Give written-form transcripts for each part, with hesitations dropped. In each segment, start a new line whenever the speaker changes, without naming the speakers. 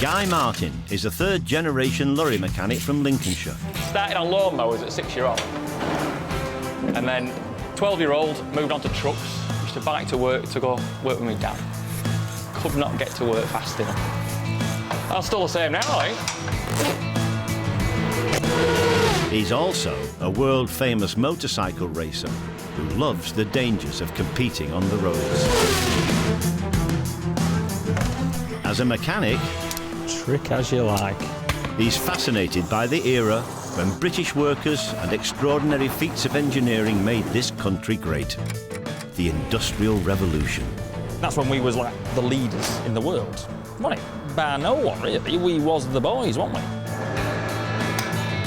Guy Martin is a third-generation lorry mechanic from Lincolnshire.
Started on lawnmowers at 6-year-old. And then 12-year-old, moved on to trucks. Used to bike to work to go work with my dad. Could not get to work fast enough. I'm still the same now, I think.
He's also a world-famous motorcycle racer who loves the dangers of competing on the roads. As a mechanic,
Trick as you like.
he's fascinated by the era when British workers and extraordinary feats of engineering made this country great. The Industrial Revolution.
That's when we was like the leaders in the world, wasn't it? Bar no one, really. We was the boys, weren't we?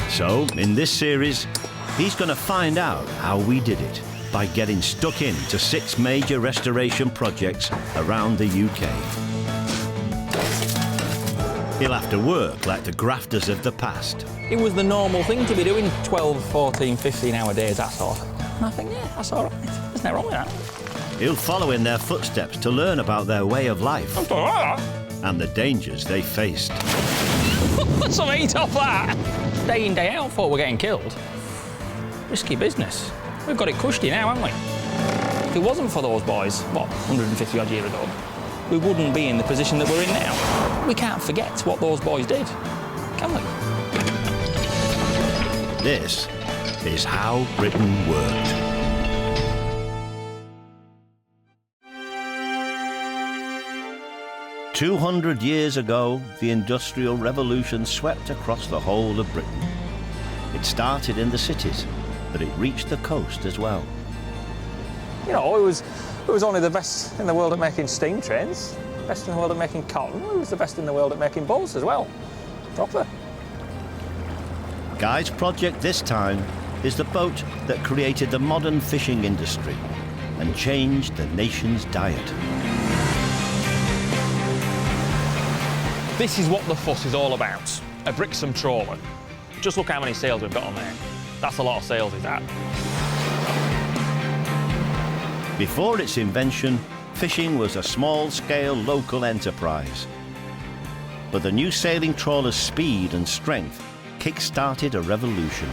So, in this series, he's going to find out how we did it by getting stuck into 6 major restoration projects around the UK. He'll have to work like the grafters of the past.
It was the normal thing to be doing 12, 14, 15-hour days, that sort. And I think, yeah, that's all right. There's nothing wrong with that.
He'll follow in their footsteps to learn about their way of life
That's all right.
and the dangers they faced.
Let's some eat off that. Day in, day out, thought we're getting killed. Risky business. We've got it cushy now, haven't we? If it wasn't for those boys, what, 150-odd years ago, we wouldn't be in the position that we're in now. We can't forget what those boys did, can we?
This is how Britain worked. "200 years ago, the Industrial Revolution swept across the whole of Britain. It started in the cities, but it reached the coast as well.
You know, it was only the best in the world at making steam trains, best in the world at making cotton. It was the best in the world at making boats as well. Proper.
Guy's project this time is the boat that created the modern fishing industry and changed the nation's diet.
This is what the fuss is all about, a Brixham trawler. Just look how many sails we've got on there. That's a lot of sails, is that?
Before its invention, fishing was a small-scale local enterprise. But the new sailing trawler's speed and strength kick-started a revolution.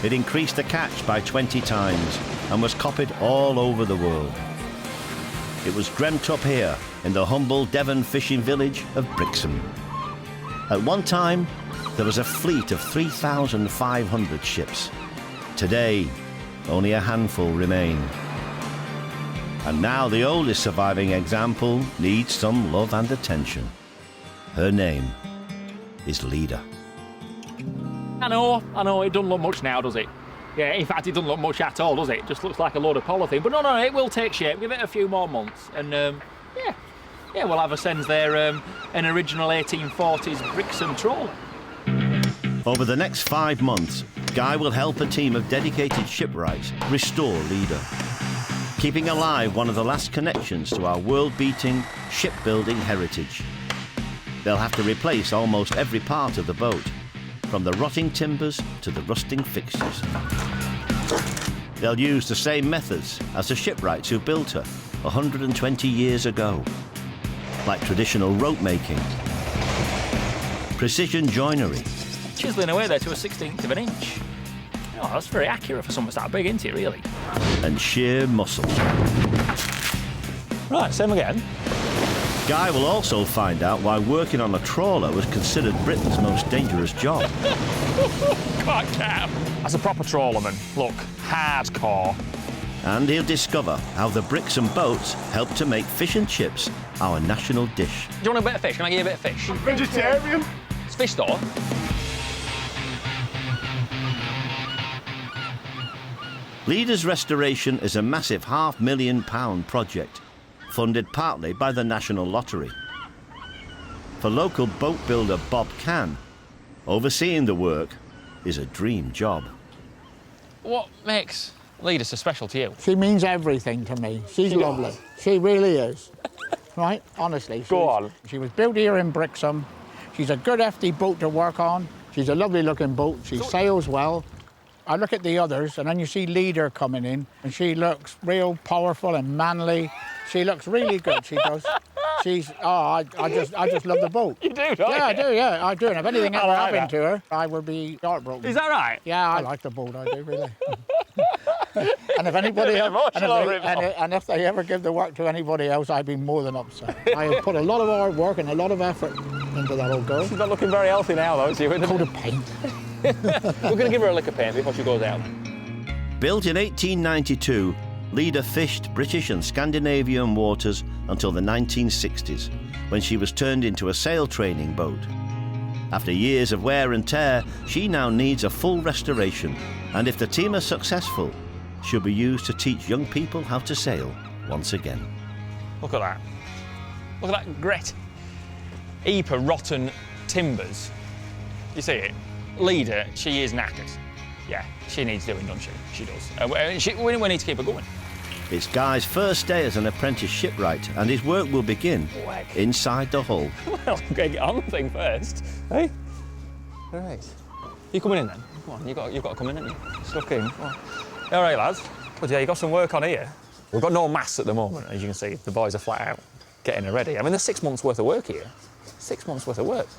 It increased the catch by 20 times and was copied all over the world. It was dreamt up here in the humble Devon fishing village of Brixham. At one time, there was a fleet of 3,500 ships. Today, only a handful remain. And now the oldest surviving example needs some love and attention. Her name is Leader.
I know, it doesn't look much now, does it? Yeah, in fact, it doesn't look much at all, does it? It just looks like a load of polythene. But no, it will take shape. Give it a few more months. And, yeah, we'll have a sense there, an original 1840s Brixham trawler.
Over the next 5 months, Guy will help a team of dedicated shipwrights restore Leader, keeping alive one of the last connections to our world-beating shipbuilding heritage. They'll have to replace almost every part of the boat, from the rotting timbers to the rusting fixtures. They'll use the same methods as the shipwrights who built her 120 years ago, like traditional rope making, precision joinery,
Chiseling away there to a 16th of an inch. Oh, that's very accurate for something that big, isn't it, really?
and sheer muscle.
Right, same again.
Guy will also find out why working on a trawler was considered Britain's most dangerous job.
Can't cap. As a proper trawlerman, look, hardcore.
And he'll discover how the Brixham boats help to make fish and chips our national dish.
Do you want a bit of fish? Can I give you a bit of fish?
Vegetarian?
It's fish though.
Leader's restoration is a massive £500,000 project, funded partly by the National Lottery. For local boat builder Bob Cann, overseeing the work is a dream job.
What makes Leader so special to you?
She means everything to me. She's lovely. She really is. Right? Honestly.
Go on.
She was built here in Brixham. She's a good, hefty boat to work on. She's a lovely-looking boat. She sails well. I look at the others, and then you see Leader coming in, and she looks real powerful and manly. She looks really good, she does. I just love the boat.
You do, don't
Yeah, I
you?
do, yeah, I do. And if anything ever
like
happened
that.
to her, I would be heartbroken.
Is that right?
Yeah, I like the boat, I do, really. And if anybody else, and if they ever give the work to anybody else, I'd be more than upset. I have put a lot of hard work and a lot of effort into that old girl.
She's not looking very healthy now, though, is she?
Coat of paint.
We're going to give her a lick of paint before she goes out.
Built in 1892, Leader fished British and Scandinavian waters until the 1960s, when she was turned into a sail training boat. After years of wear and tear, she now needs a full restoration, and if the team are successful, she'll be used to teach young people how to sail once again.
Look at that. Look at that grit. Heap of rotten timbers. You see it? Leader, she is knackered. Yeah, she needs doing, doesn't she? She does. We need to keep her going.
It's Guy's first day as an apprentice shipwright, and his work will begin inside the hull.
Well, I'm going to get on the thing first. Hey? All right. You coming in then? Come on, you've got to come in, haven't you? Stuck in. Come on. All right, lads. But yeah, you've got some work on here. We've got no masts at the moment, as you can see. The boys are flat out getting her ready. I mean, there's 6 months' worth of work here. 6 months' worth of work.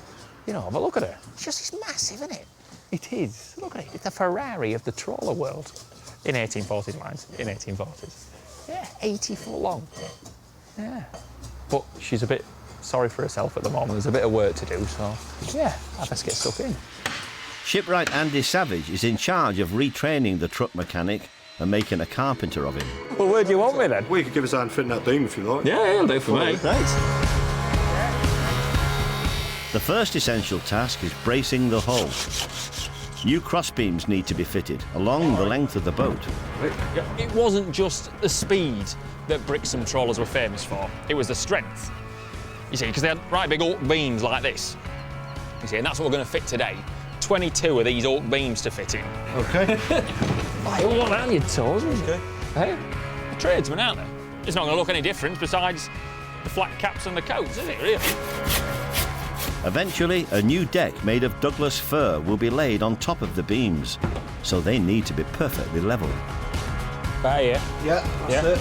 You know, but look at her. It's massive, isn't it? It is. Look at it. It's a Ferrari of the trawler world. In 1840s, lads. In 1840s. Yeah, 80 foot long. Yeah. But she's a bit sorry for herself at the moment. There's a bit of work to do, so yeah, I best get stuck in.
Shipwright Andy Savage is in charge of retraining the truck mechanic and making a carpenter of him.
Well, where do you want me then?
Well, you could give us a hand fitting that beam if you like.
Yeah, it'll do for me.
Right. The first essential task is bracing the hull. New crossbeams need to be fitted along the length of the boat.
It wasn't just the speed that Brixham trawlers were famous for, it was the strength. You see, because they had right big oak beams like this. You see, and that's what we're going to fit today. 22 of these oak beams to fit in.
Okay.
Right, all on your toes, isn't it? Hey? The tradesmen, aren't they? It's not going to look any different besides the flat caps and the coats, is it, really?
Eventually, a new deck made of Douglas fir will be laid on top of the beams, so they need to be perfectly level.
Right here.
Yeah, that's it.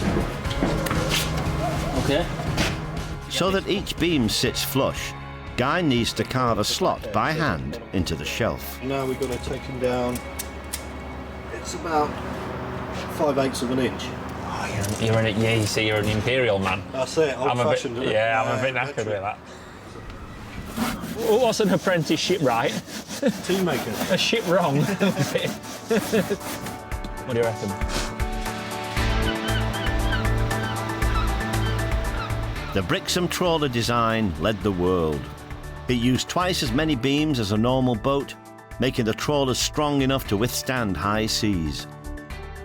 Okay.
So that each beam sits flush, Guy needs to carve a slot by hand into the shelf.
Now we've got to take him down. It's about 5/8 of an inch.
Oh, you see, you're an imperial man.
That's it, old-fashioned, isn't it?
Yeah, I'm a bit knackered with that. What's an apprentice shipwright?
Team maker.
A ship wrong. What do you reckon?
The Brixham trawler design led the world. It used twice as many beams as a normal boat, making the trawlers strong enough to withstand high seas.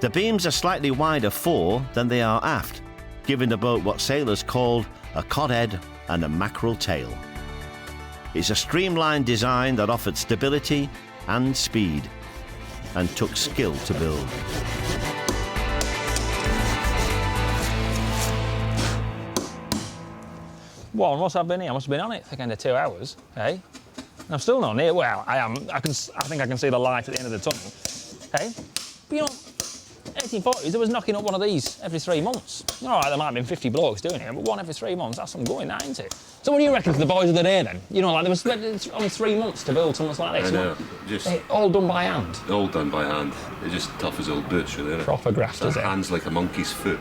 The beams are slightly wider fore than they are aft, giving the boat what sailors called a cod head and a mackerel tail. It's a streamlined design that offered stability and speed, and took skill to build.
Well, must have been here. I must have been on it for kind of 2 hours, eh? I'm still not near. Well, I am. I think I can see the light at the end of the tunnel, eh? But you know, 1840s, there was knocking up one of these every 3 months. All right, there might have been 50 blokes doing it, but one every 3 months, that's some going, that, isn't it? So what do you reckon to the boys of the day, then? You know, like, there was only 3 months to build something like this.
I know, just
all done by hand.
all done by hand. It's just tough as old boots, really, isn't it?
Proper grafters,
The
eh?
hands like a monkey's foot.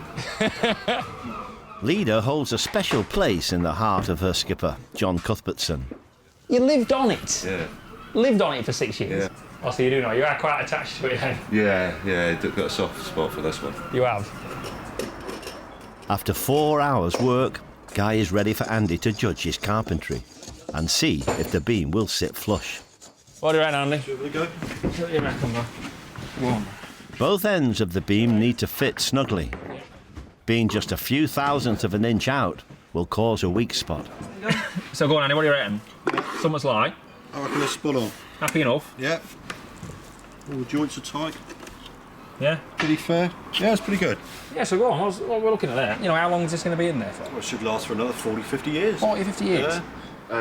Leader holds a special place in the heart of her skipper, John Cuthbertson.
You lived on it.
Yeah.
Lived on it for 6 years.
Yeah.
Oh, so you do know, you are quite attached to it then.
Yeah, got a soft spot for this one.
You have.
After 4 hours' work, Guy is ready for Andy to judge his carpentry and see if the beam will sit flush.
What do you reckon, Andy?
Here we go.
What do you reckon, bro? Go on.
Both ends of the beam need to fit snugly. Being just a few thousandths of an inch out will cause a weak spot.
So go on, Andy, what do you reckon? Something's like.
I reckon it's spot on.
Happy enough?
Yeah. All the joints are tight.
Yeah?
Pretty fair. Yeah, it's pretty good.
Yeah, so go on, what we're looking at there. You know, how long is this going to be in there for?
Well, it should last for another 40, 50 years.
40, 50 years?
Yeah.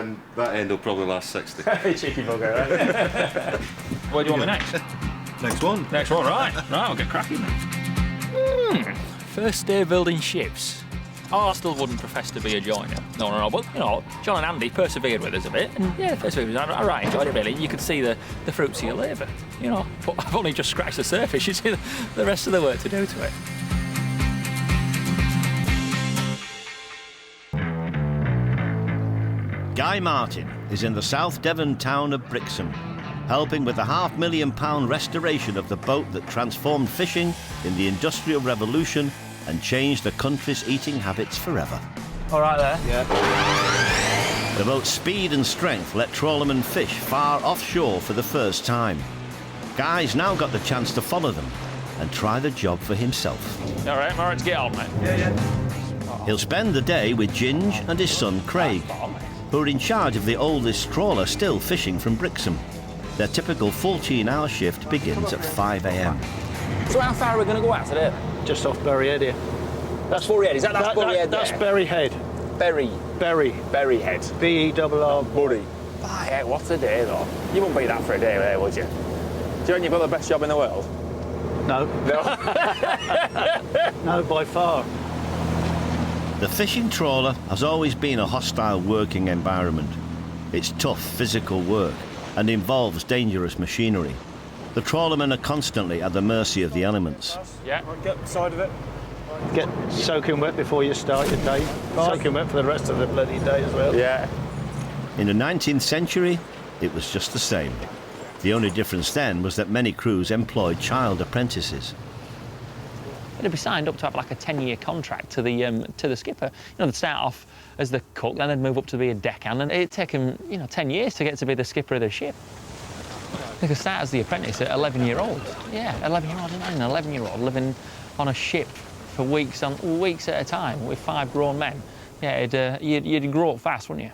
And that end will probably last 60.
Cheeky bugger, right? Where do you want me next?
Next one.
Next one, right. Right, I'll get cracking then. First day building ships. I still wouldn't profess to be a joiner. No. But, you know, John and Andy persevered with us a bit. And, yeah, persevered. I right enjoyed it, really. You could see the fruits of your labour, you know. But I've only just scratched the surface. You see the rest of the work to do to it.
Guy Martin is in the South Devon town of Brixham, helping with the £500,000 restoration of the boat that transformed fishing in the Industrial Revolution and changed the country's eating habits forever.
All right there?
Yeah.
The boat's speed and strength let trawlermen fish far offshore for the first time. Guy's now got the chance to follow them and try the job for himself.
All right, I'm all right to get on, mate.
Yeah.
He'll spend the day with Ginge and his son Craig, who are in charge of the oldest trawler still fishing from Brixham. Their typical 14-hour shift begins at 5 a.m.
So how far are we going to go out today?
Just off Bury Head here.
That's Bury Head. Is that Bury Head there?
That's Bury Head.
Bury Head.
B-E-R-R.
Bury. Hey, what a day, though. You wouldn't be that for a day there, would you? Do you reckon you've got the best job in the world?
No. No, by far.
The fishing trawler has always been a hostile working environment. It's tough physical work and involves dangerous machinery. The trawlermen are constantly at the mercy of the elements.
Yeah.
Get the side of it.
Get soaking wet before you start your day. Soaking wet for the rest of the bloody day as well.
Yeah.
In the 19th century, it was just the same. The only difference then was that many crews employed child apprentices.
They'd be signed up to have like a 10-year contract to the skipper. You know, they'd start off as the cook, then they'd move up to be a deckhand, and it'd take them, 10 years to get to be the skipper of the ship. They could start as the apprentice at 11-year-old. Yeah, 11-year-old, imagine an 11-year-old living on a ship for weeks at a time with 5 grown men. Yeah, you'd grow up fast, wouldn't you?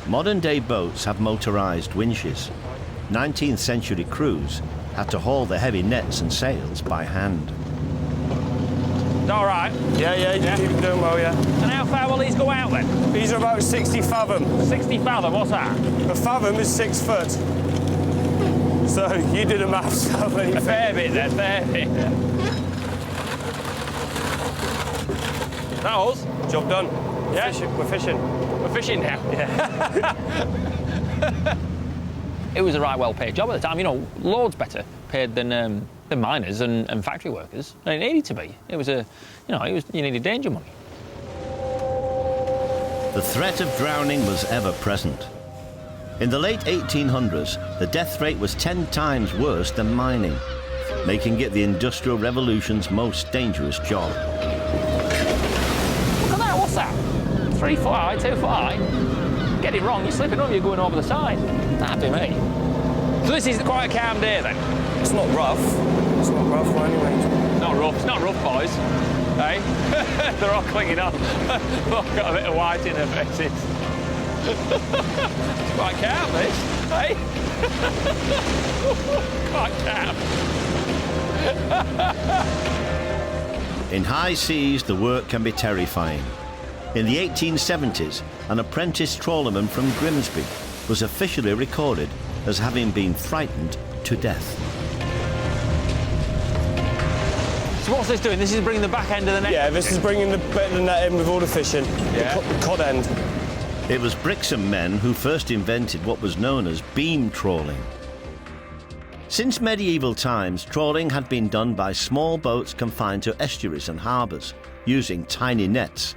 Modern-day boats have motorised winches. 19th century crews had to haul the heavy nets and sails by hand.
All right.
Yeah, you're doing well, yeah.
And how far will these go out then?
These are about 60 fathom.
60 fathom, what's that?
A fathom is 6 foot. So you did a maths.
A fair bit then, fair bit. That us?
Job done.
Yeah?
We're fishing.
We're fishing now. Yeah. It was a right well-paid job at the time. Loads better paid than miners and factory workers. And it needed to be. It was you needed danger money.
The threat of drowning was ever present. In the late 1800s, the death rate was 10 times worse than mining, making it the Industrial Revolution's most dangerous job.
Look at that, what's that? 3 foot high, 2 foot high? Get it wrong, you're slipping over, you're going over the side. That'd be me. So this is quite a calm day then?
It's not rough. It's not rough by any means.
Not rough, it's not rough, boys. Hey? They're all clinging on. They've all got a bit of white in their faces. It's quite calm, this, hey? Quite calm.
In high seas, the work can be terrifying. In the 1870s, an apprentice trawlerman from Grimsby was officially recorded as having been frightened to death.
So what's this doing? This is bringing the back end of the net?
Yeah, this is bringing the bit of the net in with all the fishing.
Yeah.
The cod end.
It was Brixham men who first invented what was known as beam trawling. Since medieval times, trawling had been done by small boats confined to estuaries and harbours, using tiny nets.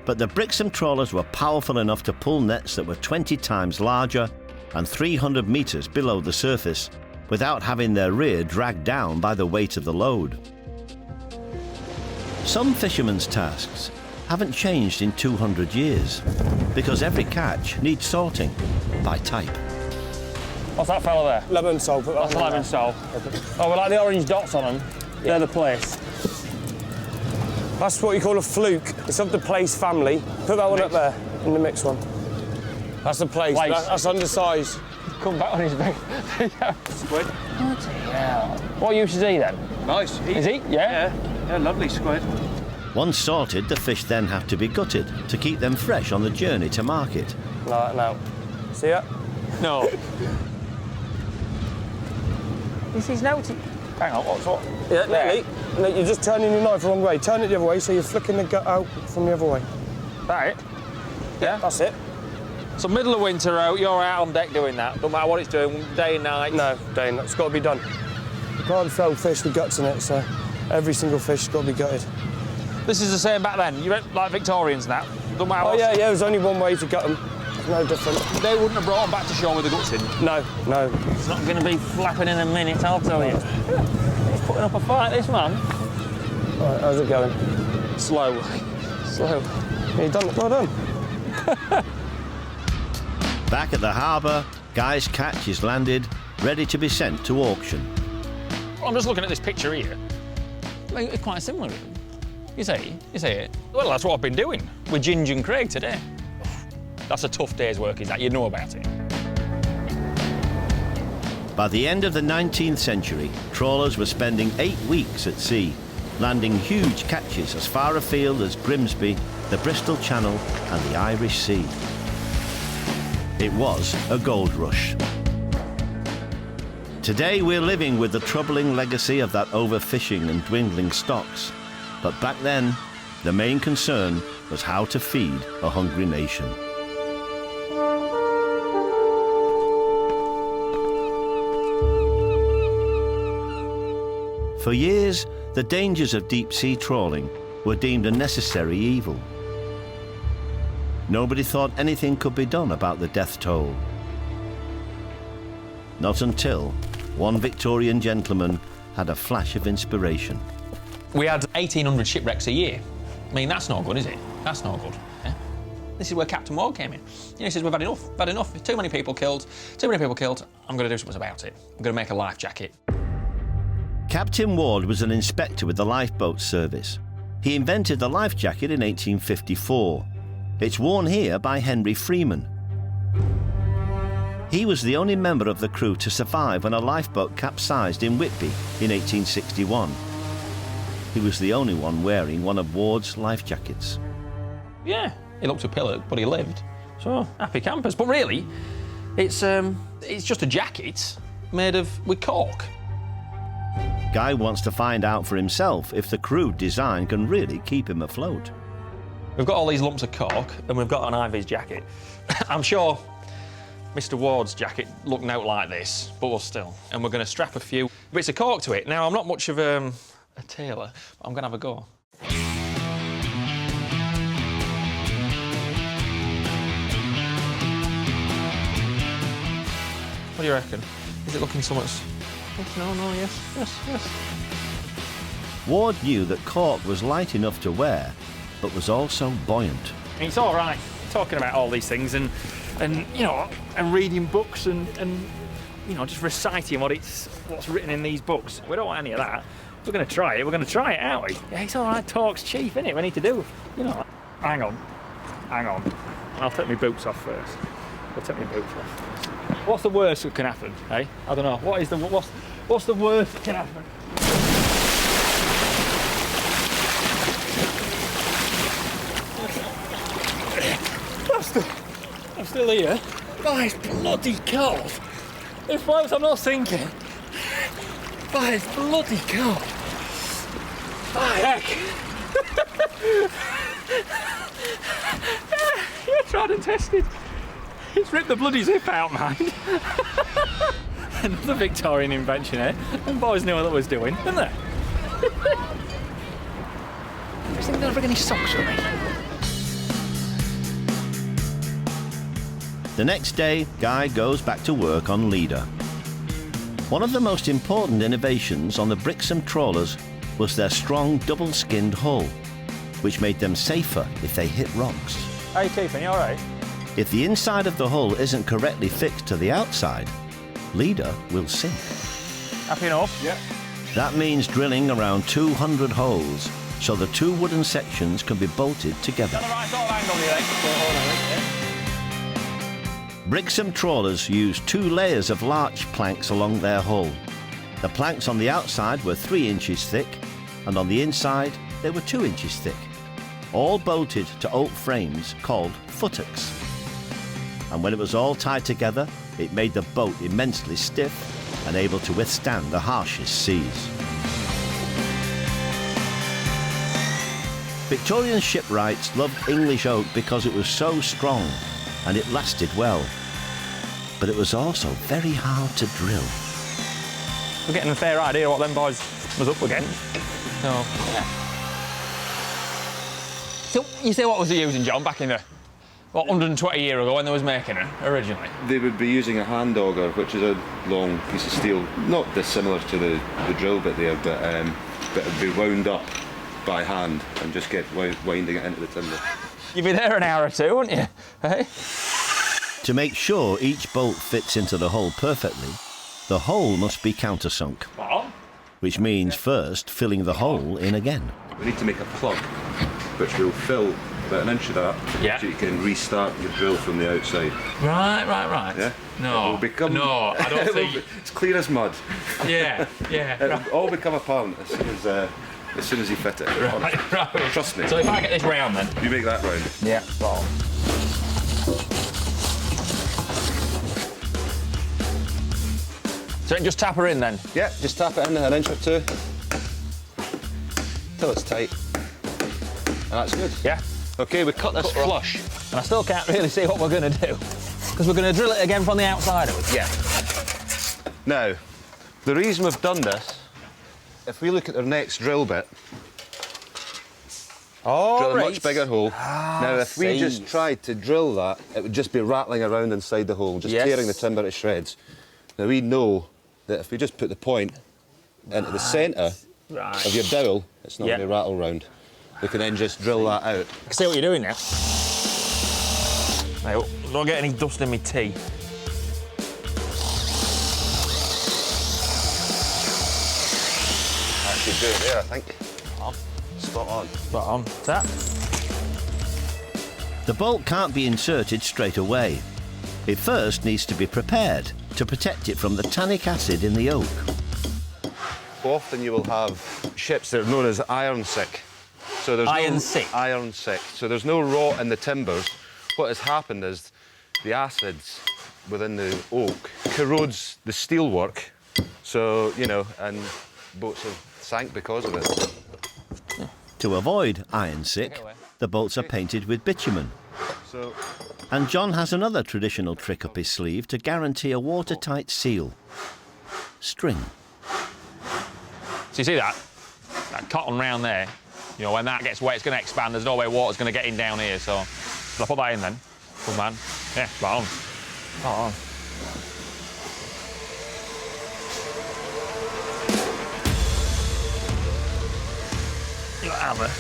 But the Brixham trawlers were powerful enough to pull nets that were 20 times larger and 300 metres below the surface, without having their rear dragged down by the weight of the load. Some fishermen's tasks haven't changed in 200 years, because every catch needs sorting by type.
What's that fella there?
Lemon sole. Put that
That's
on
lemon sole. Oh, we like the orange dots on them. They're the place.
That's what you call a fluke. It's of the place family. Put that one up there, in the mixed one. That's the place. That's undersized.
Come back on his big
Squid.
Bloody hell. What use is he then?
Nice.
Is he? Yeah?
Yeah, lovely squid.
Once sorted, the fish then have to be gutted to keep them fresh on the journey to market.
No. See ya?
No. This is no... Hang on, what's what?
Yeah,
there.
nearly. No, you're just turning your knife the wrong way. Turn it the other way so you're flicking the gut out from the other way.
Right. Yeah.
That's it.
So middle of winter out, you're out on deck doing that. Don't matter what it's doing, day and night.
No, day and night. It's got to be done. You can't throw fish with guts in it, so every single fish has got to be gutted.
This is the same back then. You went like Victorians and that. Don't matter.
Oh yeah, there's only one way to gut them. No different.
They wouldn't have brought them back to shore with the guts in.
No, no.
It's not going to be flapping in a minute, I'll tell you. He's putting up a fight, this man.
All right, how's it going?
Slow. Slow.
Yeah, you done it. Well done.
Back at the harbour, Guy's catch is landed, ready to be sent to auction.
I'm just looking at this picture here. Like, it's quite similar. You say it? Well, that's what I've been doing with Ginge and Craig today. That's a tough day's work, is that? You know about it.
By the end of the 19th century, trawlers were spending 8 weeks at sea, landing huge catches as far afield as Grimsby, the Bristol Channel and the Irish Sea. It was a gold rush. Today we're living with the troubling legacy of that overfishing and dwindling stocks. But back then, the main concern was how to feed a hungry nation. For years, the dangers of deep-sea trawling were deemed a necessary evil. Nobody thought anything could be done about the death toll. Not until one Victorian gentleman had a flash of inspiration.
We had 1,800 shipwrecks a year. I mean, that's not good, is it? That's not good. Yeah? This is where Captain Ward came in. He says, we've had enough, we've had enough. Too many people killed, I'm going to do something about it. I'm going to make a life jacket.
Captain Ward was an inspector with the lifeboat service. He invented the life jacket in 1854. It's worn here by Henry Freeman. He was the only member of the crew to survive when a lifeboat capsized in Whitby in 1861. He was the only one wearing one of Ward's life jackets.
Yeah, he looked a pillar, but he lived. So, happy campers. But really, it's just a jacket made with cork.
Guy wants to find out for himself if the crude design can really keep him afloat.
We've got all these lumps of cork, and we've got an Ivy's jacket. I'm sure Mr. Ward's jacket looked out like this, but still. And we're going to strap a few bits of cork to it. Now, I'm not much of a tailor, but I'm going to have a go. What do you reckon? Is it looking so much? No, yes.
Ward knew that cork was light enough to wear, but was also buoyant.
It's all right talking about all these things and you know, and reading books and you know, just reciting what's written in these books. We don't want any of that. We're going to try it. We're going to try it, aren't we? Yeah, it's all right. Talk's cheap, isn't it? We need to do, you know. Hang on. I'll take my boots off first. I'll take my boots off. What's the worst that can happen, eh? I don't know. What's the worst that can happen? I'm still here. Oh, it's bloody cold. If once I'm not sinking. Oh, it's bloody cold. Oh, heck. You're tried and tested. It's ripped the bloody zip out, man. Another Victorian invention, eh? And boys knew what they was doing, didn't they? Do you think they'll bring any socks with me?
The next day, Guy goes back to work on Leader. One of the most important innovations on the Brixham trawlers was their strong double-skinned hull, which made them safer if they hit rocks.
How you keeping? You all right?
If the inside of the hull isn't correctly fixed to the outside, Leader will sink.
Happy enough? Yeah.
That means drilling around 200 holes so the two wooden sections can be bolted together.
Got the right sort of angle here,
Brixham trawlers used 2 layers of larch planks along their hull. The planks on the outside were 3 inches thick, and on the inside they were 2 inches thick, all bolted to oak frames called futtocks. And when it was all tied together, it made the boat immensely stiff and able to withstand the harshest seas. Victorian shipwrights loved English oak because it was so strong and it lasted well. But it was also very hard to drill.
We're getting a fair idea what them boys was up against. So, yeah. So, you say what was he using, John, back in the, what, 120 years ago when they was making it, originally?
They would be using a hand auger, which is a long piece of steel, not dissimilar to the drill bit there, but it would be wound up by hand and just get winding it into the timber.
You'd be there an hour or two, wouldn't you? Hey?
To make sure each bolt fits into the hole perfectly, the hole must be countersunk, which means first filling the hole in again.
We need to make a plug, which will fill about an inch of that,
Yeah.
so you can restart your drill from the outside.
Right.
Yeah?
No,
It will become,
no, I don't think...
It's clear as mud.
Yeah.
It will all become apparent as soon as you fit it.
Right.
Trust me.
So if I get this round then?
You make that round.
Yeah, spot on. So just tap her in then?
Yeah, just tap it in an inch or two till it's tight. And that's good.
Yeah.
Okay, we cut this flush.
And I still can't really see what we're going to do. Because we're going to drill it again from the outside, are we?
Yeah. Now, the reason we've done this, if we look at our next drill bit, drill a much bigger hole. Now, if we just tried to drill that, it would just be rattling around inside the hole, just tearing the timber to shreds. Now, we know that if we just put the point into the centre of your dowel, it's not going to rattle round. We can then just drill that out.
I can see what you're doing now. Hey, don't get any dust in my tea.
That should do it there, I think. Spot on.
Spot on. That.
The bolt can't be inserted straight away. It first needs to be prepared to protect it from the tannic acid in the oak.
Often you will have ships that are known as iron sick. So there's
Iron sick?
Iron sick. So there's no rot in the timbers. What has happened is the acids within the oak corrodes the steelwork. So, you know, and boats have sank because of it.
To avoid iron sick, the bolts are painted with bitumen.
So,
And John has another traditional trick up his sleeve to guarantee a watertight seal. String.
So you see that? That cotton round there, you know, when that gets wet, it's going to expand. There's no way water's going to get in down here, so... Shall I put that in then? Good man. Yeah, spot on. Spot on. You got a hammer?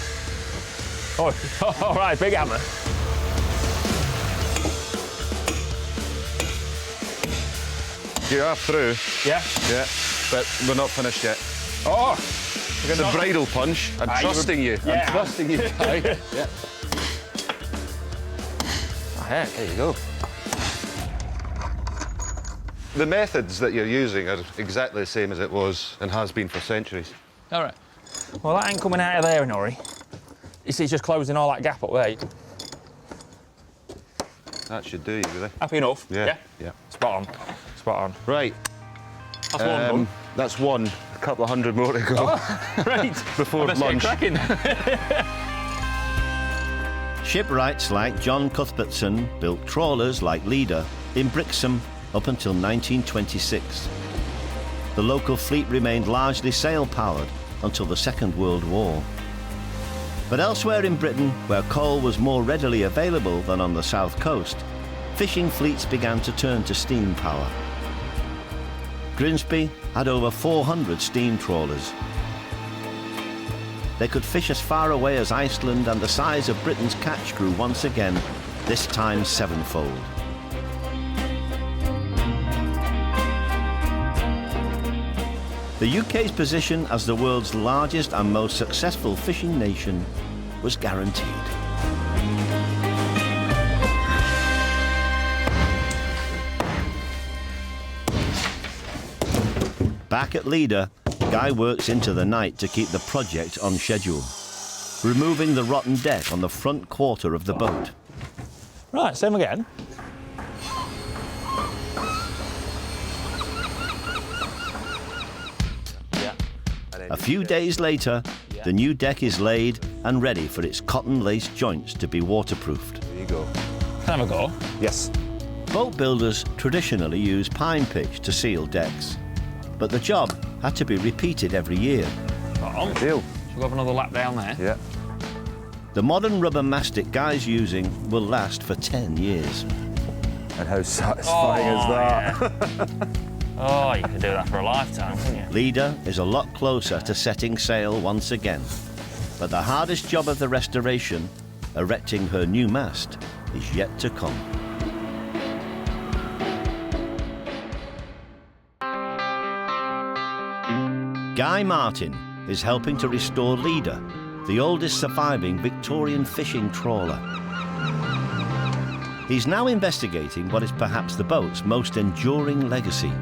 Oh, all right, big hammer.
you are through.
Yeah?
Yeah, but we're not finished yet.
Oh!
It's a bridal punch. I'm trusting you.
Yeah.
I'm trusting you, Guy. Yeah.
Oh, heck.
There you go. The methods that you're using are exactly the same as it was and has been for centuries.
All right. Well, that ain't coming out of there in a hurry. You see, it's just closing all that gap up there.
That should do you, really.
Happy enough?
Yeah. Yeah.
Spot on. Spot on.
Right.
That's one done.
That's one. A couple of hundred more to go.
Oh, right.
Before
Let's
lunch.
get cracking.
Shipwrights like John Cuthbertson built trawlers like Leader in Brixham up until 1926. The local fleet remained largely sail-powered until the Second World War. But elsewhere in Britain, where coal was more readily available than on the south coast, fishing fleets began to turn to steam power. Grimsby had over 400 steam trawlers. They could fish as far away as Iceland, and the size of Britain's catch grew once again, this time sevenfold. The UK's position as the world's largest and most successful fishing nation was guaranteed. Back at Leader, Guy works into the night to keep the project on schedule, removing the rotten deck on the front quarter of the boat.
Right, same again.
A few days later, the new deck is laid and ready for its cotton-laced joints to be waterproofed.
There you go.
Can I have a go?
Yes.
Boat builders traditionally use pine pitch to seal decks, but the job had to be repeated every year.
On.
Deal.
Shall we have another lap down there?
Yeah.
The modern rubber mastic Guy's using will last for 10 years.
And how satisfying is that?
Yeah. Oh, you could do that for a lifetime, couldn't you?
Leda is a lot closer to setting sail once again, but the hardest job of the restoration, erecting her new mast, is yet to come. Guy Martin is helping to restore Leda, the oldest surviving Victorian fishing trawler. He's now investigating what is perhaps the boat's most enduring legacy.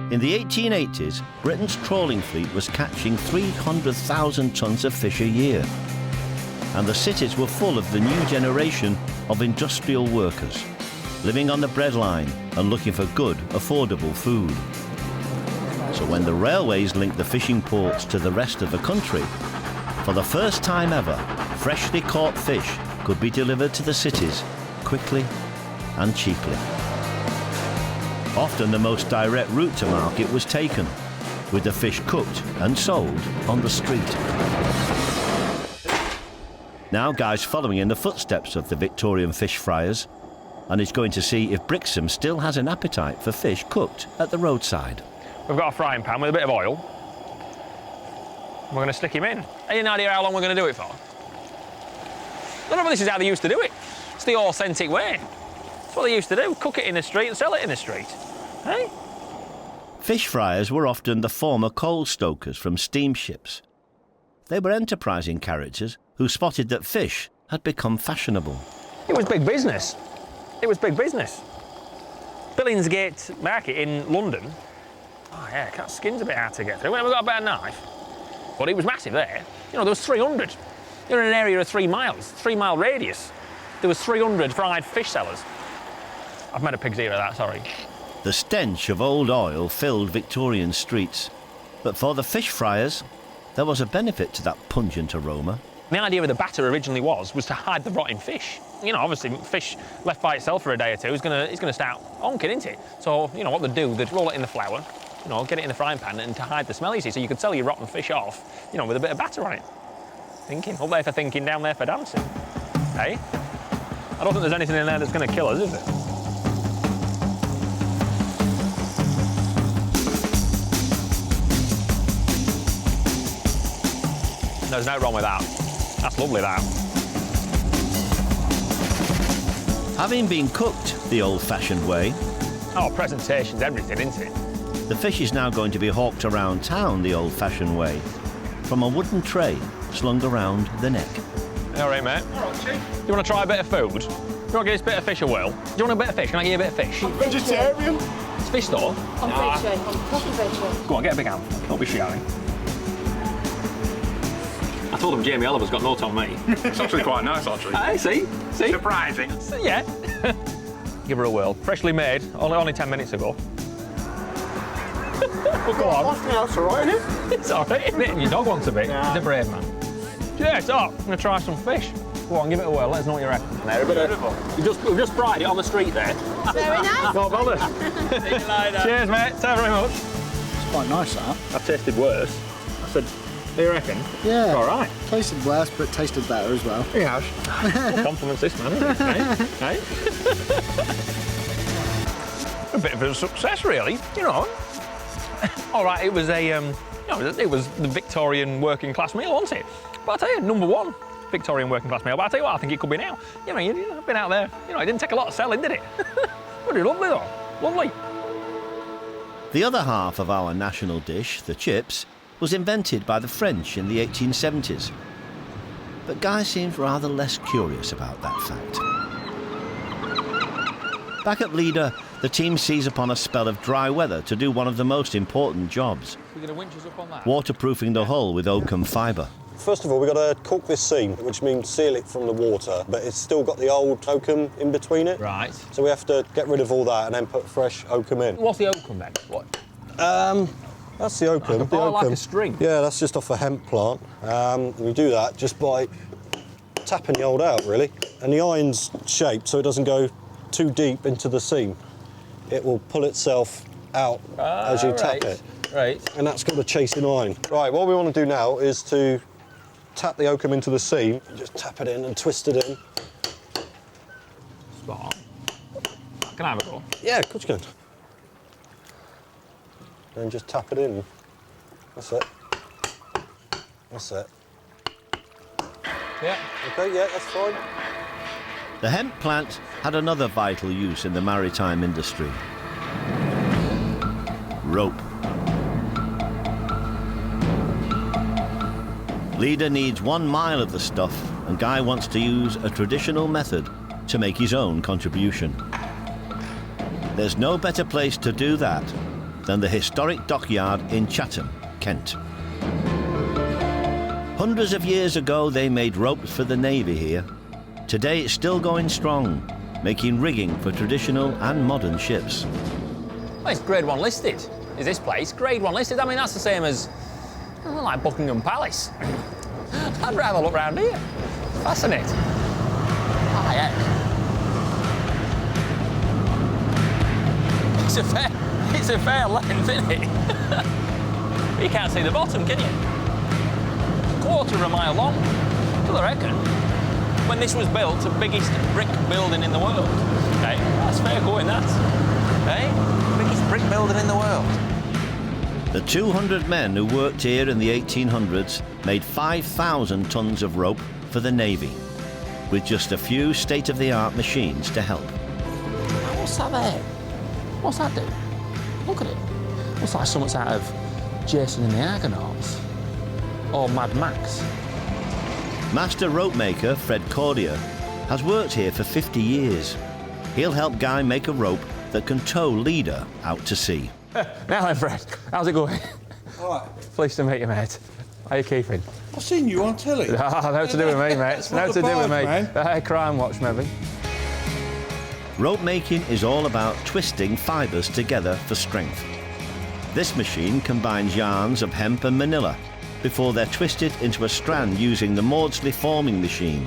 In the 1880s, Britain's trawling fleet was catching 300,000 tonnes of fish a year, and the cities were full of the new generation of industrial workers, living on the breadline and looking for good, affordable food. So when the railways linked the fishing ports to the rest of the country, for the first time ever, freshly caught fish could be delivered to the cities quickly and cheaply. Often the most direct route to market was taken, with the fish cooked and sold on the street. Now Guy's following in the footsteps of the Victorian fish fryers, and is going to see if Brixham still has an appetite for fish cooked at the roadside.
We've got a frying pan with a bit of oil. We're going to stick him in. Any idea how long we're going to do it for? I don't know if this is how they used to do it. It's the authentic way. It's what they used to do. Cook it in the street and sell it in the street. Hey?
Fish fryers were often the former coal stokers from steamships. They were enterprising characters who spotted that fish had become fashionable.
It was big business. It was big business. Billingsgate Market in London. Oh yeah, cat skin's a bit hard to get through. We've got a better knife. But it was massive there. You know, there was 300. You're in an area of 3 miles, 3-mile radius. There was 300 fried fish sellers. I've made a pig's ear of that, sorry.
The stench of old oil filled Victorian streets, but for the fish fryers, there was a benefit to that pungent aroma.
The idea of the batter originally was to hide the rotting fish. You know, obviously, fish left by itself for a day or two is gonna start honking, isn't it? So, you know, what they'd do, they'd roll it in the flour, you know, get it in the frying pan and to hide the smell, you see, so you could sell your rotten fish off, you know, with a bit of batter on it. Thinking, up there for thinking, down there for dancing. Hey? I don't think there's anything in there that's gonna kill us, is there? There's no wrong with that. That's lovely, that.
Having been cooked the old-fashioned way,
Oh, presentation's everything, isn't it?
the fish is now going to be hawked around town the old-fashioned way, from a wooden tray slung around the neck.
All right, mate.
All right, Chief.
You want to try a bit of food? You want to give this bit of fish a whirl? Do you want a bit of fish? Can I give you a bit of fish?
Vegetarian?
It's fish store.
I'm veggie. I'm proper veggie.
Go on, get a big handful. Don't be shy. I told him Jamie Oliver's got notes on me.
It's actually quite nice, actually.
Hey, see?
Surprising.
Yeah. Give her a whirl. Freshly made, only 10 minutes ago. Well, go on.
Nothing else, all right, isn't it?
It's all right, isn't it? Your dog wants a bit.
Nah.
He's a brave man. Yeah, so I'm going to try some fish. Go on, give it a whirl. Let us know what you reckon. There, a bit of... We've just fried it on the street there.
Very nice.
No bother.
See you later.
Cheers, mate. Thank you very much.
It's quite nice, that.
I've tasted worse. I said, what do you reckon?
Yeah.
It's all right.
Tasted worse, but tasted better as well.
He has. What compliments this man, isn't it? Hey? A bit of a success, really. You know. All right, it was a, it was the Victorian working class meal, wasn't it? But I'll tell you, #1 Victorian working class meal. But I'll tell you what, I think it could be now. You know, you've been out there. You know, it didn't take a lot of selling, did it? Pretty lovely though. Lovely.
The other half of our national dish, the chips, was invented by the French in the 1870s. But Guy seems rather less curious about that fact. Back at Leda, the team seize upon a spell of dry weather to do one of the most important jobs,
We're going to winch us up on that.
waterproofing the hull with oakum fibre.
First of all, we've got to caulk this seam, which means seal it from the water, but it's still got the old oakum in between it.
Right.
So we have to get rid of all that and then put fresh oakum in.
What's the oakum then? What?
That's the oakum.
Like a bar, like a string?
Yeah, that's just off a hemp plant. We do that just by tapping the old out, really. And the iron's shaped so it doesn't go too deep into the seam. It will pull itself out as you tap it.
Right.
And that's got a chasing iron. Right, what we want to do now is to tap the oakum into the seam, just tap it in and twist it in.
Spot on. Can I have a go?
Yeah, of course you can. And just tap it in. That's it. That's it.
Yeah.
OK, yeah, that's fine.
The hemp plant had another vital use in the maritime industry. Rope. Leader needs 1 mile of the stuff, and Guy wants to use a traditional method to make his own contribution. There's no better place to do that than the historic dockyard in Chatham, Kent. Hundreds of years ago, they made ropes for the Navy here. Today, it's still going strong, making rigging for traditional and modern ships.
Well, it's Grade 1 listed, is this place. Grade 1 listed, I mean, that's the same as, like Buckingham Palace. I'd rather look round here. Fascinating. Ah, yeah. It's a fair length, isn't it? You can't see the bottom, can you? 1/4 mile long. Well, I reckon, when this was built, the biggest brick building in the world. Okay, that's fair going, that. Okay, biggest brick building in the world.
The 200 men who worked here in the 1800s made 5,000 tons of rope for the Navy, with just a few state-of-the-art machines to help.
What's that there? What's that do? Look at it. Looks like something's out of Jason and the Argonauts. Or Mad Max.
Master rope maker Fred Cordier has worked here for 50 years. He'll help Guy make a rope that can tow Leader out to sea.
Now then, Fred, how's it going?
All right.
Pleased to meet you, mate. How you keeping?
I've seen you on telly.
Ah, no to do with me, mate. No to do with me. Crime Watch, maybe.
Rope making is all about twisting fibres together for strength. This machine combines yarns of hemp and manila before they're twisted into a strand using the Maudsley forming machine.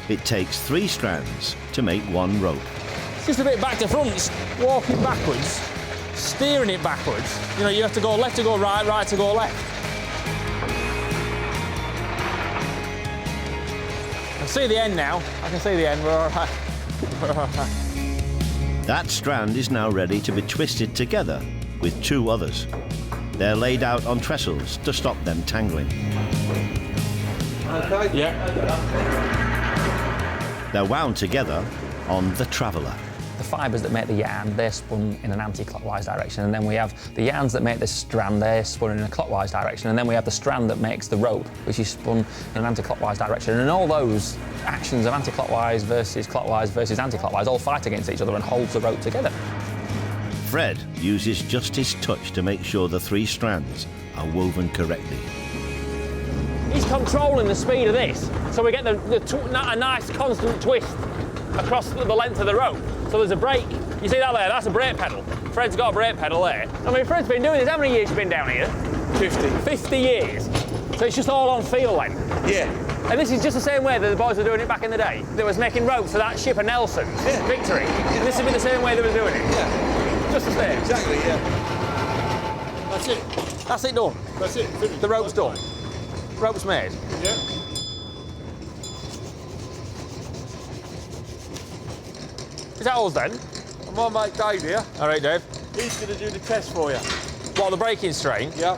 It takes 3 strands to make 1 rope.
It's just a bit back to front, walking backwards, steering it backwards. You know, you have to go left to go right, right to go left. I can see the end now. I can see the end. We're all right. We're all right.
That strand is now ready to be twisted together with 2 others. They're laid out on trestles to stop them tangling.
Okay.
Yeah.
They're wound together on the Trawler.
The fibres that make the yarn, they're spun in an anti-clockwise direction, and then we have the yarns that make the strand, they're spun in a clockwise direction, and then we have the strand that makes the rope, which is spun in an anti-clockwise direction, and all those actions of anti-clockwise versus anti-clockwise all fight against each other and holds the rope together.
Fred uses just his touch to make sure the 3 strands are woven correctly.
He's controlling the speed of this, so we get a nice constant twist across the length of the rope. So there's a brake. You see that there? That's a brake pedal. Fred's got a brake pedal there. I mean, Fred's been doing this. How many years you been down here?
50.
50 years. So it's just all on feel then?
Yeah.
And this is just the same way that the boys were doing it back in the day. They was making ropes for that ship of Nelson, Victory. And this would be the same way they were doing it?
Yeah.
Just the same?
Exactly, yeah. That's it.
That's it done?
That's it. Finished.
The rope's done? Rope's made?
Yeah.
Is that us then?
I'm on mate Dave here.
All right, Dave.
He's going to do the test for you.
What, the braking strain?
Yeah.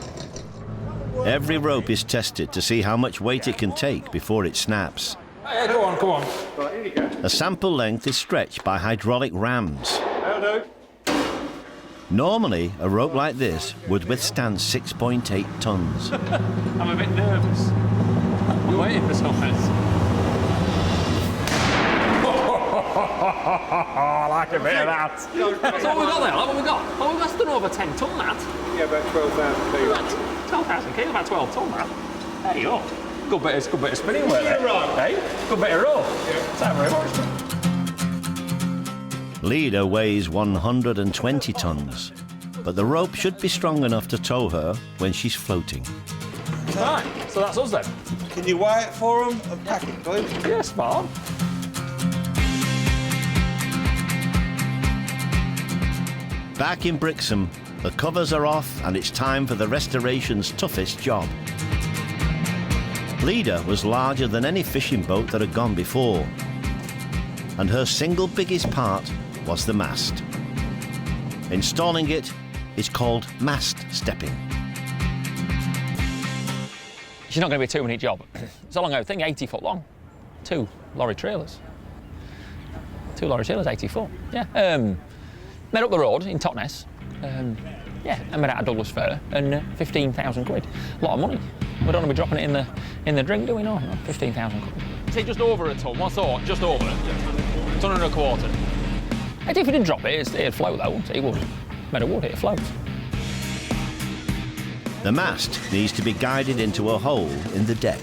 Every rope is tested to see how much weight it can take before it snaps.
Hey, go on, come on.
Right, here you go.
A sample length is stretched by hydraulic rams.
How do?
Normally, a rope like this would withstand 6.8 tons.
I'm a bit nervous. I'm waiting for something. I like a bit of that. So what we got there? What we got? Oh, that's done over 10 ton, that.
Yeah, about 12,000 kilos.
12,000 kilos, about 12 ton, that. There you go. Good bit of spinning work there. Hey, good bit of rope.
Yeah.
Thank you very much.
Leader weighs 120 tons. but the rope should be strong enough to tow her when she's floating.
Right, so that's us then.
Can you weigh it for them and pack it, please?
Yeah, spot on.
Back in Brixham, the covers are off and it's time for the restoration's toughest job. Leader was larger than any fishing boat that had gone before, and her single biggest part was the mast. Installing it is called mast stepping.
It's not going to be a 2-minute job. It's a long old thing, 80 foot long. 2 lorry trailers. 2 lorry trailers, 80 foot. Yeah. Made up the road in Totnes. Yeah, and made out of Douglas fir, and 15,000 quid. A lot of money. We don't want to be dropping it in the drink, do we? No, 15,000 quid.
Say just over a ton. What's that? Just over. Ton and a quarter.
If you didn't drop it, it'd float though, wouldn't it? It would. Made of wood, it'd float.
The mast needs to be guided into a hole in the deck.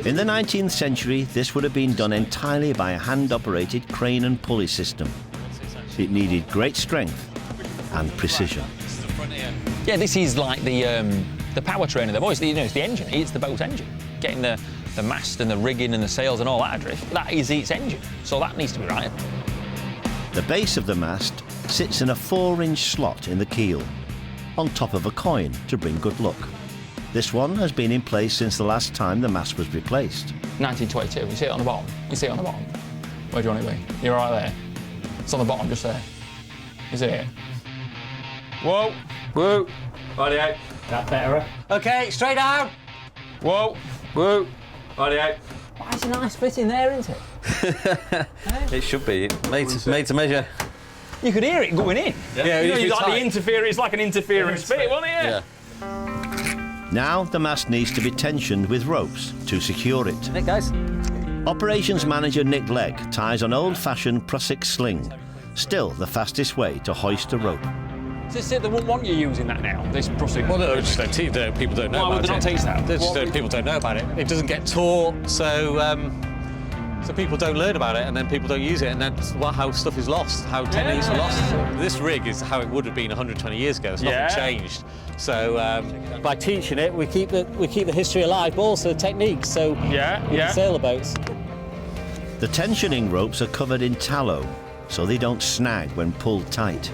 In the 19th century, this would have been done entirely by a hand-operated crane and pulley system. It needed great strength and precision.
Yeah, this is like the powertrain of the boat. It's the engine. It's the boat engine. Getting the mast and the rigging and the sails and all that adrift, that is its engine. So that needs to be right.
The base of the mast sits in a 4-inch slot in the keel, on top of a coin to bring good luck. This one has been in place since the last time the mast was replaced.
1922, you see it on the bottom? You see it on the bottom? Where do you want it to be? You're right there. It's on the bottom, just there. Is it here?
Whoa. Whoa. Righty out.
That better.
Okay, straight down.
Whoa. Whoa. Righty out.
Oh, it's a nice fit in there, isn't it?
It should be. Made to measure.
You could hear it going in.
Yeah, you know, it's like an interference bit, wasn't it?
Yeah.
Now the mast needs to be tensioned with ropes to secure it.
Nick, guys.
Operations manager Nick Legg ties an old-fashioned Prusik sling, still the fastest way to hoist a rope.
They wouldn't want you using that now, this Prusik.
Well, no, just people don't know
Why
about
would they not
it.
teach that?
People don't know about it. It doesn't get taught, so people don't learn about it, and then people don't use it, and that's how stuff is lost, how techniques are lost. This rig is how it would have been 120 years ago. It's nothing changed. So by teaching it, we keep the history alive, but also the techniques. So sail the boats.
The tensioning ropes are covered in tallow, so they don't snag when pulled tight.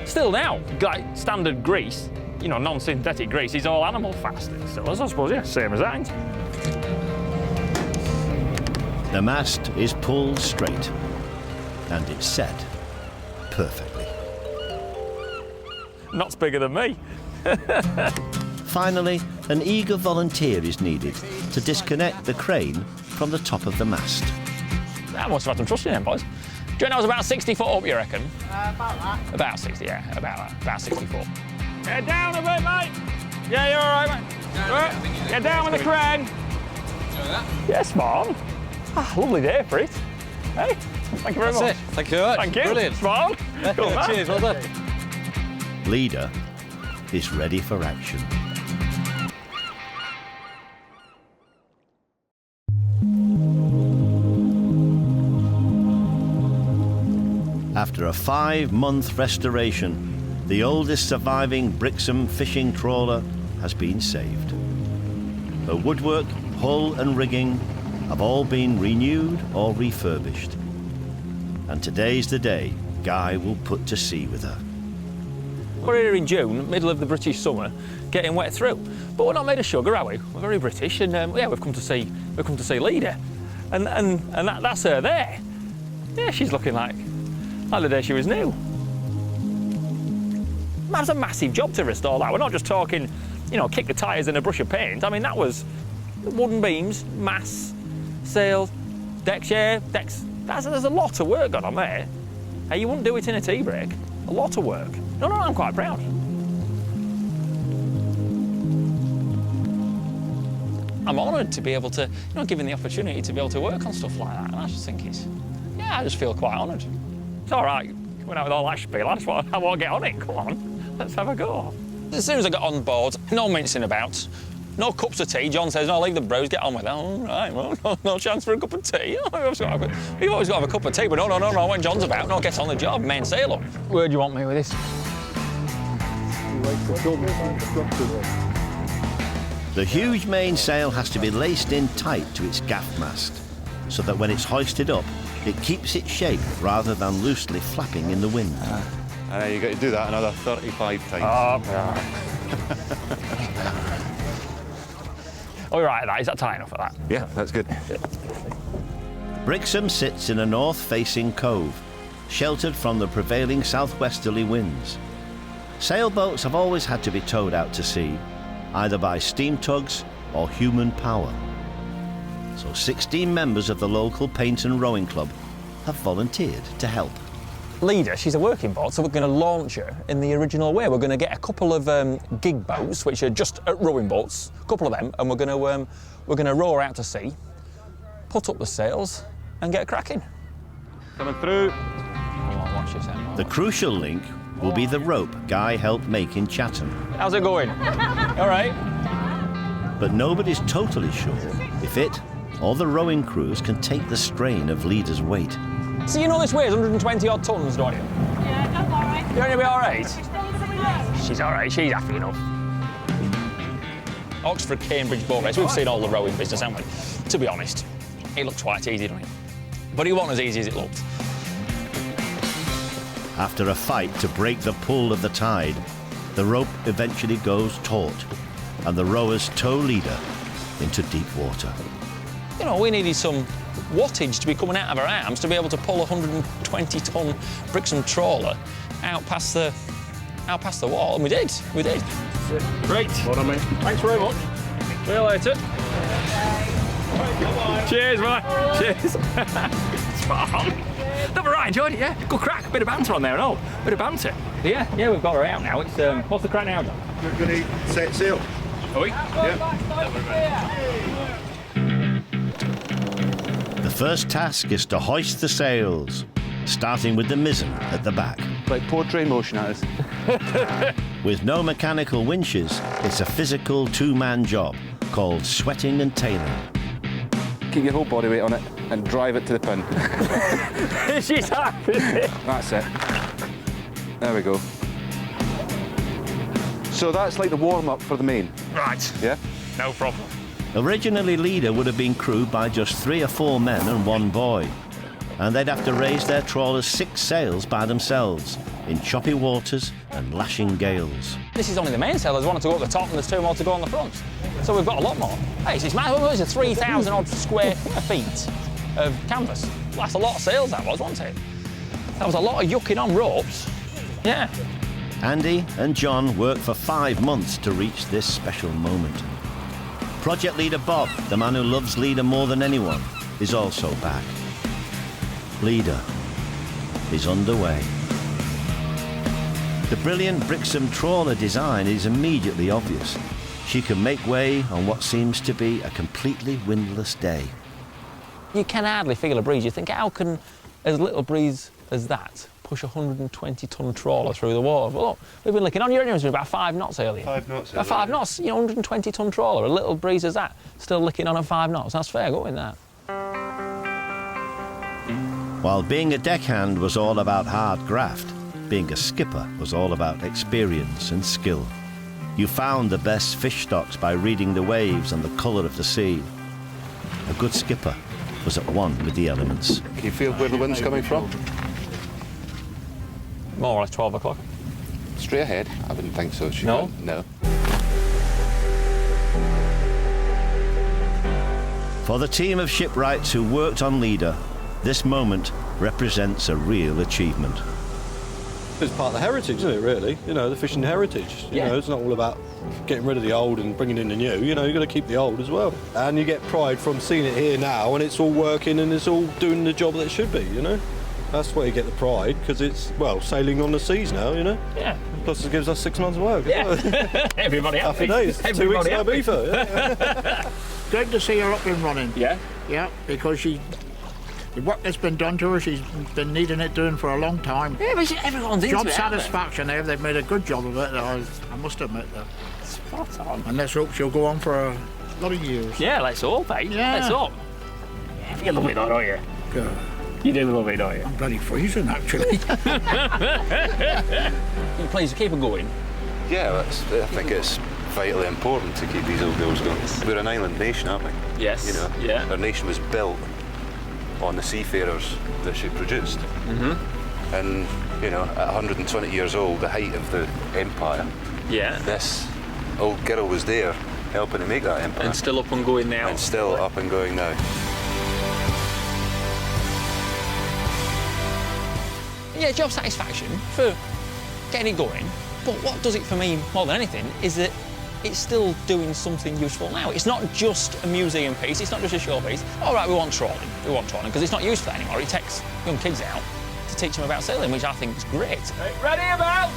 Still now, like standard grease, you know, non-synthetic grease is all animal fat. So I suppose, yeah, same as that, isn't it?
The mast is pulled straight, and it's set perfectly.
Not bigger than me.
Finally, an eager volunteer is needed to disconnect the crane from the top of the mast.
I must have had some trust in them, boys. Do you reckon I was about 60 foot up, you reckon?
About that.
About 60, yeah, about that. About 60 foot.
Get down a bit, mate. Yeah, you're all right, mate. Get down with the crane. Yes, Mom. Ah, lovely day for it. Hey, thank you very much.
That's it. Thank you very much.
Thank you.
Brilliant.
Smart. Cool, man.
Cheers, well done.
Leader is ready for action. After a 5-month restoration, the oldest surviving Brixham fishing trawler has been saved. Her woodwork, hull and rigging have all been renewed or refurbished. And today's the day Guy will put to sea with her.
We're here in June, middle of the British summer, getting wet through. But we're not made of sugar, are we? We're very British, and yeah, we've come to see Leader, and that's her there. Yeah, she's looking like the day she was new. That's a massive job to restore that. We're not just talking, you know, kick the tyres and a brush of paint. I mean, that was wooden beams, masts, sails, decks. There's a lot of work gone on there. Hey, you wouldn't do it in a tea break. A lot of work. No, I'm quite proud. I'm honoured to be able to, you know, given the opportunity to be able to work on stuff like that. And I just think I just feel quite honoured. It's all right, coming out with all that spiel. I want to get on it. Come on, let's have a go. As soon as I got on board, no mincing about. No cups of tea. John says, no, leave the bros, get on with it. All right, well, no chance for a cup of tea. We've always got to have a cup of tea, but no, when John's about, no, get on the job, main sailor. Where do you want me with this?
The huge mainsail has to be laced in tight to its gaff mast, so that when it's hoisted up, it keeps its shape rather than loosely flapping in the wind.
You've got to do that another 35 times.
Oh, you're right at that. Is that tight enough for that?
Yeah, that's good.
Brixham sits in a north-facing cove, sheltered from the prevailing southwesterly winds. Sailboats have always had to be towed out to sea, either by steam tugs or human power. So 16 members of the local paint and rowing club have volunteered to help.
Leader, she's a working boat, so we're going to launch her in the original way. We're going to get a couple of gig boats, which are just rowing boats, a couple of them, and we're going to row her out to sea, put up the sails, and get cracking.
Coming through.
Come on, watch this then.
The crucial link will be the rope Guy helped make in Chatham.
How's it going? All right.
But nobody's totally sure if it or the rowing crews can take the strain of Leader's weight.
So you know this weighs 120 odd tons, don't you?
Yeah, that's all right.
You're going to be all right? She's all right. She's happy enough. Oxford Cambridge boat race. We've seen all the rowing business, haven't we? To be honest, it looks quite easy, doesn't it? But it wasn't as easy as it looked.
After a fight to break the pull of the tide, the rope eventually goes taut, and the rowers tow Leader into deep water.
You know, we needed some wattage to be coming out of our arms to be able to pull a 120-ton Brixham trawler out past the wall, and we did.
Great. Well done, mate. Thanks very much. See you later. Cheers, mate. Cheers. Spot on. No, but right, enjoyed it, yeah. Good crack. Bit of banter on there and all. Bit of banter. Yeah, we've got her out now. It's what's the crack now, John?
We're going to set sail.
Are we?
Yeah.
The first task is to hoist the sails, starting with the mizzen at the back.
Like poor train motion at us.
With no mechanical winches, it's a physical two-man job called sweating and tailing.
Keep your whole body weight on it and drive it to the pin.
She's happy.
That's it. There we go. So that's like the warm-up for the main.
Right.
Yeah?
No problem.
Originally, Leader would have been crewed by just 3 or 4 men and 1 boy, and they'd have to raise their trawler's 6 sails by themselves in choppy waters and lashing gales.
This is only the mainsail. There's one to go at the top and there's 2 more to go on the front. So we've got a lot more. Hey, it's massive. It was a 3,000 odd square feet of canvas. That's a lot of sails, that was, wasn't it? That was a lot of yucking on ropes. Yeah.
Andy and John worked for 5 months to reach this special moment. Project leader Bob, the man who loves Leader more than anyone, is also back. Leader is underway. The brilliant Brixham trawler design is immediately obvious. She can make way on what seems to be a completely windless day.
You can hardly feel a breeze. You think, how can as little breeze as that push a 120-ton trawler through the water? Well, look, we've been looking on. Your engine's been about 5 knots earlier.
5 knots.
About 5 knots, you know, 120-ton trawler, a little breeze as that, still licking on at 5 knots. That's fair going, that.
While being a deckhand was all about hard graft, being a skipper was all about experience and skill. You found the best fish stocks by reading the waves and the colour of the sea. A good skipper was at one with the elements.
Can you feel where the wind's coming from?
More or less 12 o'clock.
Straight ahead? I wouldn't think so.
No?
No.
For the team of shipwrights who worked on Leader, this moment represents a real achievement.
It's part of the heritage, isn't it, really? You know, the fishing heritage. You know, it's not all about getting rid of the old and bringing in the new. You know, you've got to keep the old as well. And you get pride from seeing it here now and it's all working and it's all doing the job that it should be, you know? That's where you get the pride, because it's, well, sailing on the seas now, you know?
Yeah.
Plus it gives us 6 months' work.
Yeah. Everybody happy.
Happy days.
Everybody
2 weeks no
happy.
beaver. Yeah.
Great to see her up and running.
Yeah?
Yeah, because the work that's been done to her, she's been needing it doing for a long time.
Yeah, but everyone's into
Job
it,
satisfaction there, they've made a good job of it, I must admit that.
Spot on.
And let's hope she'll go on for a lot of years.
Yeah, let's hope, eh?
Yeah.
Let's hope. You love it, though, don't you?
Good.
You do love it, don't you?
I'm bloody freezing, actually.
Please, keep it going.
Yeah, I think it's vitally important to keep these old girls going. We're an island nation, aren't we?
Yes.
You know,
yeah.
Our nation was built on the seafarers that she produced.
Mm-hmm.
And, you know, at 120 years old, the height of the empire,
Yeah.
this old girl was there helping to make that empire.
And still up and going now.
And still up and going now.
Yeah, job satisfaction for getting it going, but what does it for me more than anything is that it's still doing something useful now. It's not just a museum piece, it's not just a show piece. All right, we want trawling because it's not used for that anymore. It takes young kids out to teach them about sailing, which I think is great.
Ready about?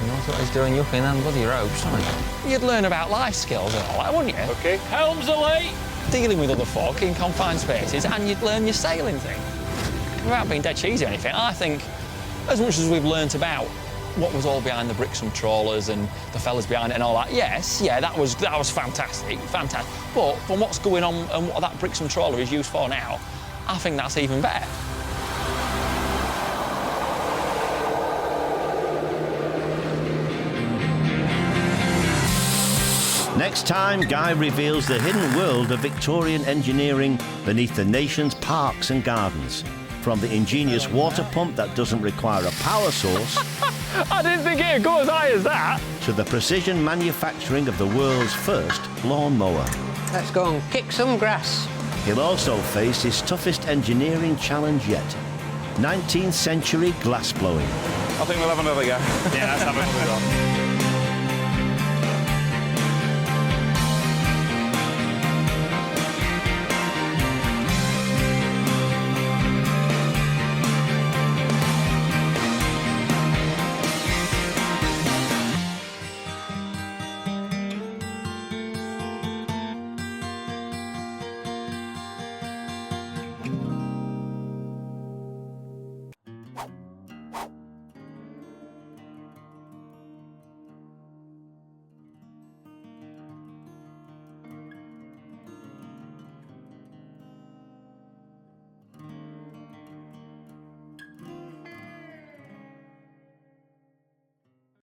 You know what he's doing, yucking them bloody ropes, aren't you? You'd learn about life skills and all that, wouldn't you?
Okay.
Helms away!
Dealing with other folk in confined spaces, and you'd learn your sailing thing. Without being dead cheesy or anything, I think as much as we've learnt about what was all behind the Brixham trawlers and the fellas behind it and all that, yes, yeah, that was fantastic. But from what's going on and what that Brixham trawler is used for now, I think that's even better.
Next time, Guy reveals the hidden world of Victorian engineering beneath the nation's parks and gardens. From the ingenious water pump that doesn't require a power source
I didn't think it'd go as high as that.
to the precision manufacturing of the world's first lawnmower.
Let's go and kick some grass.
He'll also face his toughest engineering challenge yet, 19th century glass blowing.
I think we'll have another go.
Yeah, let's have another go.